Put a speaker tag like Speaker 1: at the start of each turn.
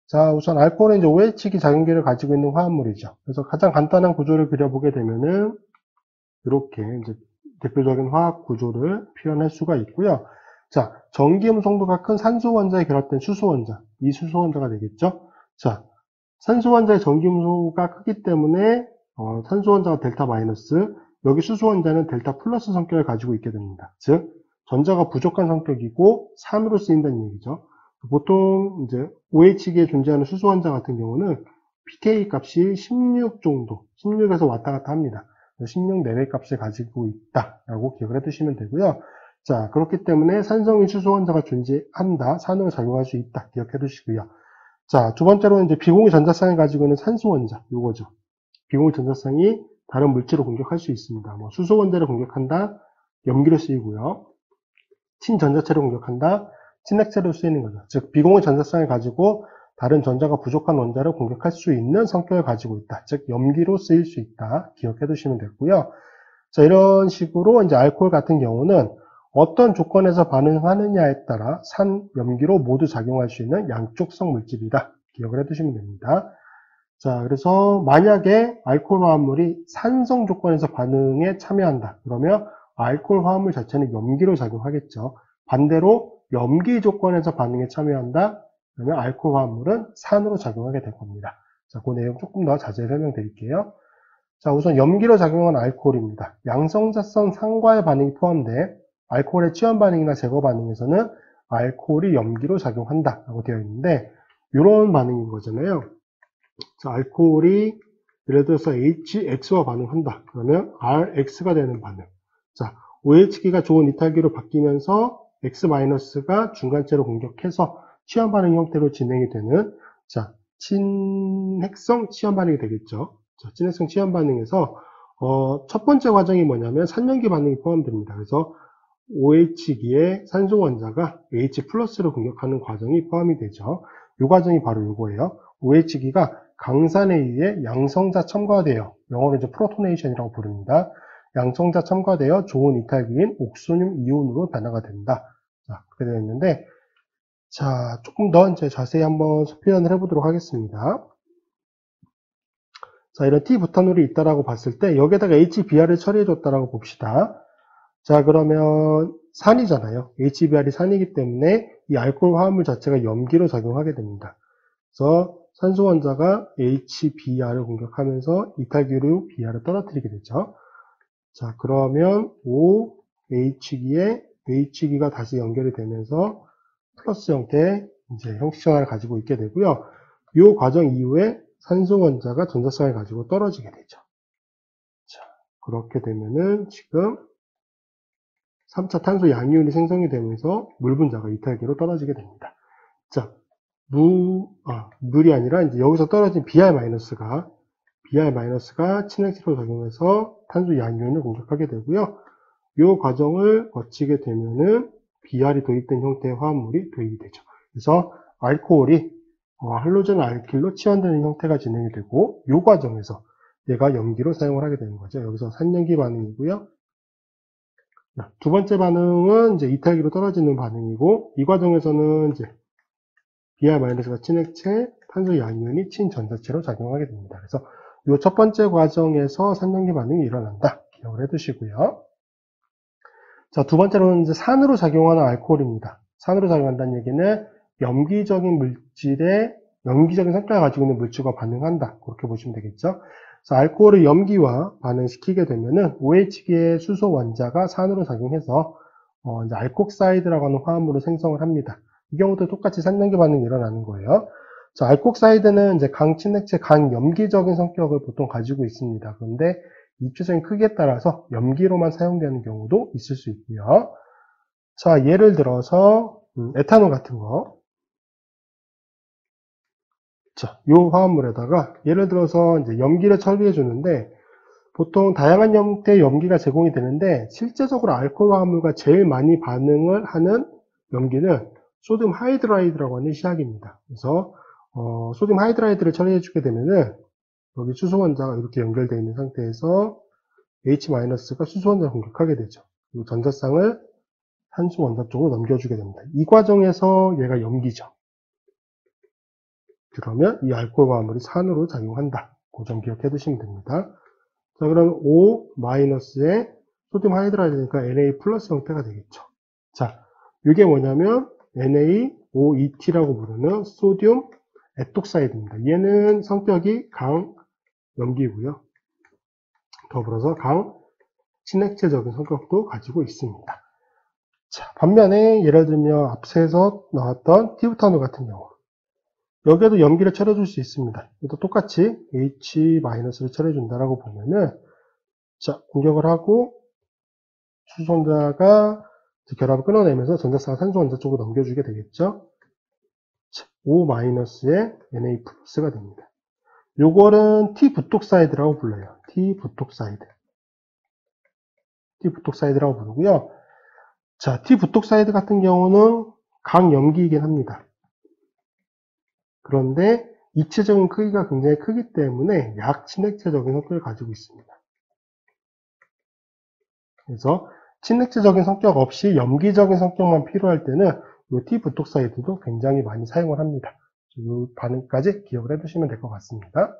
Speaker 1: 자, 우선 알코올은 이제 OH기 작용기를 가지고 있는 화합물이죠. 그래서 가장 간단한 구조를 그려보게 되면은 이렇게 이제 대표적인 화학 구조를 표현할 수가 있고요. 자, 전기음 성도가 큰 산소 원자에 결합된 수소 원자, 이 수소 원자가 되겠죠. 자, 산소 원자의 전기음소가 크기 때문에 산소 원자가 델타 마이너스, 여기 수소 원자는 델타 플러스 성격을 가지고 있게 됩니다. 즉, 전자가 부족한 성격이고 산으로 쓰인다는 얘기죠. 보통 이제 OH기에 존재하는 수소 원자 같은 경우는 pK 값이 16 정도, 16에서 왔다 갔다 합니다. 16 내외 값을 가지고 있다라고 기억을 해두시면 되고요. 자, 그렇기 때문에 산성인 수소 원자가 존재한다, 산으로 작용할 수 있다 기억해 두시고요. 자, 두 번째로는 이제 비공유 전자쌍을 가지고 있는 산소 원자, 요거죠. 비공유 전자쌍이 다른 물질을 공격할 수 있습니다. 뭐 수소 원자를 공격한다, 염기로 쓰이고요. 친전자체를 공격한다, 친액체로 쓰이는 거죠. 즉, 비공유 전자쌍을 가지고 다른 전자가 부족한 원자를 공격할 수 있는 성격을 가지고 있다. 즉, 염기로 쓰일 수 있다. 기억해 두시면 되고요. 자, 이런 식으로 이제 알코올 같은 경우는 어떤 조건에서 반응하느냐에 따라 산, 염기로 모두 작용할 수 있는 양쪽성 물질이다. 기억을 해두시면 됩니다. 자, 그래서 만약에 알코올 화합물이 산성 조건에서 반응에 참여한다. 그러면 알코올 화합물 자체는 염기로 작용하겠죠. 반대로 염기 조건에서 반응에 참여한다. 그러면 알코올 화합물은 산으로 작용하게 될 겁니다. 자, 그 내용 조금 더 자세히 설명드릴게요. 자, 우선 염기로 작용하는 알코올입니다. 양성자성 산과의 반응이 포함돼 알코올의 취한 반응이나 제거 반응에서는 알코올이 염기로 작용한다 라고 되어 있는데, 이런 반응인 거잖아요. 자, 알코올이 예를 들어서 HX와 반응한다. 그러면 RX가 되는 반응. 자, OH기가 좋은 이탈기로 바뀌면서 X-가 중간체로 공격해서 취한 반응 형태로 진행이 되는, 자, 친핵성 취한 반응이 되겠죠. 자, 친핵성 취한 반응에서 첫 번째 과정이 뭐냐면 산염기 반응이 포함됩니다. 그래서 OH기의 산소 원자가 H+를 공격하는 과정이 포함이 되죠. 이 과정이 바로 이거예요. OH기가 강산에 의해 양성자 첨가되어, 영어로 이제 프로토네이션이라고 부릅니다. 양성자 첨가되어 좋은 이탈기인 옥소늄 이온으로 변화가 된다. 자, 그렇게 되어 있는데, 자, 조금 더 이제 자세히 한번 표현을 해보도록 하겠습니다. 자, 이런 T부탄올이 있다라고 봤을 때 여기에다가 HBr을 처리해줬다라고 봅시다. 자, 그러면 산이잖아요. HBr이 산이기 때문에 이 알코올 화합물 자체가 염기로 작용하게 됩니다. 그래서 산소 원자가 HBr을 공격하면서 이탈기로 Br을 떨어뜨리게 되죠. 자, 그러면 OH기에 H기가 다시 연결이 되면서 플러스 형태의 이제 형식전환을 가지고 있게 되고요. 이 과정 이후에 산소 원자가 전자쌍을 가지고 떨어지게 되죠. 자, 그렇게 되면은 지금 3차 탄소 양이온이 생성이 되면서 물 분자가 이탈기로 떨어지게 됩니다. 자, 물이 아니라 이제 여기서 떨어진 Br-가 친액체로 작용해서 탄소 양이온을 공격하게 되고요. 이 과정을 거치게 되면은 Br이 도입된 형태의 화합물이 도입이 되죠. 그래서 알코올이 할로젠 알킬로 치환되는 형태가 진행이 되고, 이 과정에서 얘가 염기로 사용을 하게 되는 거죠. 여기서 산염기 반응이고요. 두 번째 반응은 이제 이탈기로 떨어지는 반응이고, 이 과정에서는 이제 Br-가 친액체, 탄소 양이온이 친전자체로 작용하게 됩니다. 그래서 이 첫 번째 과정에서 산염기 반응이 일어난다. 기억을 해두시고요. 자, 두 번째로는 이제 산으로 작용하는 알코올입니다. 산으로 작용한다는 얘기는 염기적인 성격을 가지고 있는 물질과 반응한다. 그렇게 보시면 되겠죠. 그래서 알코올을 염기와 반응시키게 되면은 OH기의 수소 원자가 산으로 작용해서 이제 알콕사이드라고 하는 화합물을 생성을 합니다. 이 경우도 똑같이 산염기 반응이 일어나는 거예요. 자, 알콕사이드는 이제 강친액체, 강염기적인 성격을 보통 가지고 있습니다. 그런데 입체적인 크기에 따라서 염기로만 사용되는 경우도 있을 수 있고요. 자, 예를 들어서 에탄올 같은 거. 자, 이 화합물에다가 예를 들어서 이제 염기를 처리해 주는데, 보통 다양한 형태의 염기가 제공이 되는데, 실제적으로 알코올 화합물과 제일 많이 반응을 하는 염기는 소듐 하이드라이드라고 하는 시약입니다. 그래서 소듐 하이드라이드를 처리해 주게 되면은 여기 수소 원자가 이렇게 연결되어 있는 상태에서 H-가 수소 원자를 공격하게 되죠. 그리고 전자쌍을 산소 원자 쪽으로 넘겨주게 됩니다. 이 과정에서 얘가 염기죠. 그러면 이 알코올 화합물이 산으로 작용한다. 그 점 기억해 두시면 됩니다. 자, 그럼 O-에 소듐 하이드라이드니까 Na 플러스 형태가 되겠죠. 자, 이게 뭐냐면 NaOET라고 부르는 소듐 에톡사이드입니다. 얘는 성격이 강 염기고요. 더불어서 강 친액체적인 성격도 가지고 있습니다. 자, 반면에 예를 들면 앞서서 나왔던 티부탄올 같은 경우 여기에도 염기를 처리해줄 수 있습니다. 또 똑같이 H-를 처리해준다라고 보면은 자, 공격을 하고 수소전자가 결합을 끊어내면서 전자쌍을 산소전자 쪽으로 넘겨주게 되겠죠. 자, O-에 Na+가 됩니다. 요거는 T-부톡사이드라고 불러요. T-부톡사이드라고 부르고요. 자, T-부톡사이드 같은 경우는 강염기이긴 합니다. 그런데 입체적인 크기가 굉장히 크기 때문에 약친액체적인 성격을 가지고 있습니다. 그래서 친액체적인 성격 없이 염기적인 성격만 필요할 때는 이 T-부톡사이드도 굉장히 많이 사용을 합니다. 이 반응까지 기억을 해두시면 될 것 같습니다.